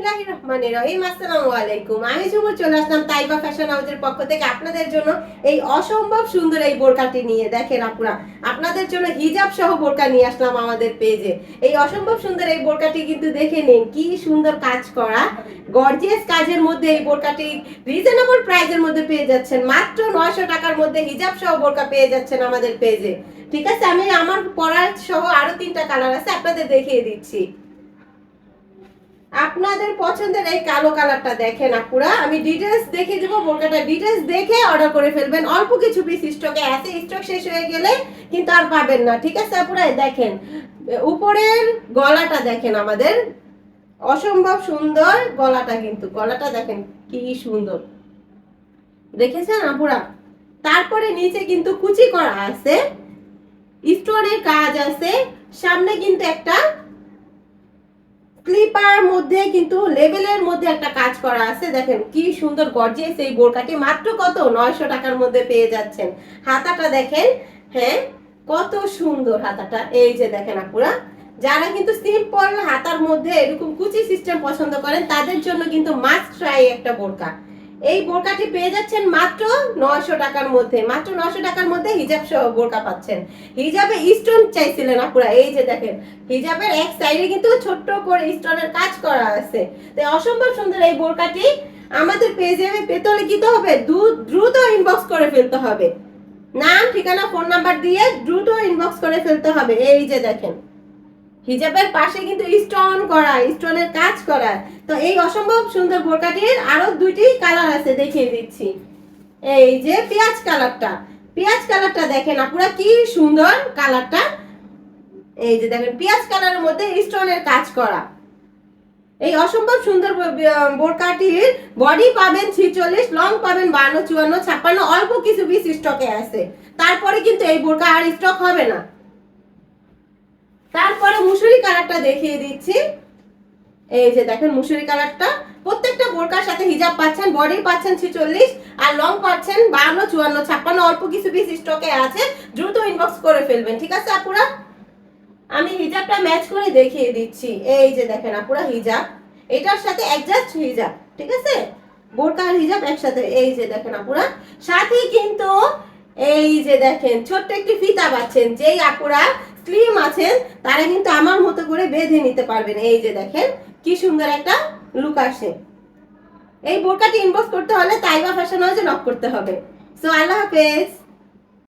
বিসমিল্লাহির রহমানির রহিম। আসসালামু আলাইকুম। আমি ঝুমুর চলে আসলাম তাইবা ফ্যাশন হাউসের পক্ষ থেকে আপনাদের জন্য এই অসম্ভব সুন্দর এই বোরকাটি নিয়ে। দেখেন আপুরা, আপনাদের জন্য হিজাব সহ বোরকা নিয়ে আসলাম আমাদের পেজে। এই অসম্ভব সুন্দর এই বোরকাটি কিন্তু দেখে নিন, কি সুন্দর কাজ করা, গর্জিয়াস কাজের মধ্যে এই বোরকাটি রিজনেবল প্রাইসের মধ্যে পেয়ে যাচ্ছেন। মাত্র 900 টাকার মধ্যে হিজাব সহ বোরকা পেয়ে যাচ্ছেন আমাদের পেজে। ঠিক আছে, আমি আমার পরার সহ আরো 3টা কালার আছে, আপনাদের দেখিয়ে দিচ্ছি। আপনাদের পছন্দের এই কালো কালারটা দেখেন আপুরা, আমি ডিটেইলস দেখে দেব, বোরকাটা ডিটেইলস দেখে অর্ডার করে ফেলবেন। অল্প কিছু পিস স্টকে আছে, স্টক শেষ হয়ে গেলে কিন্তু আর পাবেন না। ঠিক আছে আপুরা, দেখেন উপরের গলাটা দেখেন, আমাদের অসম্ভব সুন্দর গলাটা, কিন্তু গলাটা দেখেন কি সুন্দর, দেখেছেন আপুরা। তারপরে নিচে কিন্তু কুচি করা আছে, স্টোনের কাজ আছে, সামনে কিন্তু একটা ক্লিপার মধ্যে কিন্তু লেভেলের মধ্যে একটা কাজ করা আছে। দেখেন কি সুন্দর গর্জিয়াস এই বোরকাটি, মাত্র কত 900 টাকার মধ্যে পেয়ে যাচ্ছেন। হাতাটা দেখেন, হ্যাঁ কত সুন্দর হাতাটা। এই যে দেখেন আপুরা, যারা কিন্তু সিম্পল হাতার মধ্যে এরকম কুচি সিস্টেম পছন্দ করেন তাদের জন্য কিন্তু মাস্ট ট্রাই একটা বোরকা। এই বোরকাটি পেয়ে যাচ্ছেন মাত্র 900 টাকার মধ্যে। মাত্র 900 টাকার মধ্যে হিজাব সহ বোরকা পাচ্ছেন। হিজাবে স্টোন চাইছিলেন আপুরা, এই যে দেখেন হিজাবের এক সাইডে কিন্তু ছোট্ট করে স্টোনের কাজ করা আছে। তাই অসম্ভব সুন্দর এই বোরকাটি আমাদের পেজে পেতে হলে কি হবে, দ্রুত ইনবক্স করে ফেলতে হবে। নাম, ঠিকানা, ফোন নাম্বার দিয়ে দ্রুত ইনবক্স করে ফেলতে হবে। এই যে দেখেন হিজাবের পাশে কিন্তু স্টোন করা, স্টোনের কাজ করা। তো এই অসম্ভব সুন্দর বোরকাটির আরো 2টি কালার আছে, দেখিয়ে দিচ্ছি। এই যে পেঁয়াজ কালারটা, পেঁয়াজ কালারটা দেখেন আপুরা কি সুন্দর কালারটা। এই যে দেখেন পেঁয়াজ কালারের মধ্যে স্টোনের কাজ করা। এই অসম্ভব সুন্দর বোরকাটির বডি পাবেন 46, লং পাবেন 52, 54, 56, অল্প কিছু পিস স্টকে আছে। তারপরে কিন্তু এই বোরকা আর স্টক হবে না। তারপরে মুসুরি কালারটা দেখিয়ে দিচ্ছি। এই যে দেখেন মুসুরি কালারটা, প্রত্যেকটা বোরকার সাথে হিজাব পাচ্ছেন, বডি পাচ্ছেন 46 আর লং পাচ্ছেন 52, 54, 56, অল্প কিছু পিস স্টকে আছে। দ্রুত ইনবক্স করে ফেলবেন। ঠিক আছে আপুরা, আমি হিজাবটা ম্যাচ করে দেখিয়ে দিচ্ছি। এই যে দেখেন আপুরা হিজাব, এটার সাথে অ্যাডজাস্ট হিজাব। ঠিক আছে, বোরকা আর হিজাব একসাথে। এই যে দেখেন আপুরা, সাথে কিন্তু এই যে দেখেন ছোট্ট একটি ফিতা পাচ্ছেন। যেই আপুরা স্লিম আছেন তারা কিন্তু আমার মতো করে বেঁধে নিতে পারবেন। এই যে দেখেন কি সুন্দর একটা লুক আসে। এই বোরকাটি ইনবক্স করতে হলে তাইবা ফ্যাশন হাউসে নক করতে হবে। সো আল্লাহ হাফেজ।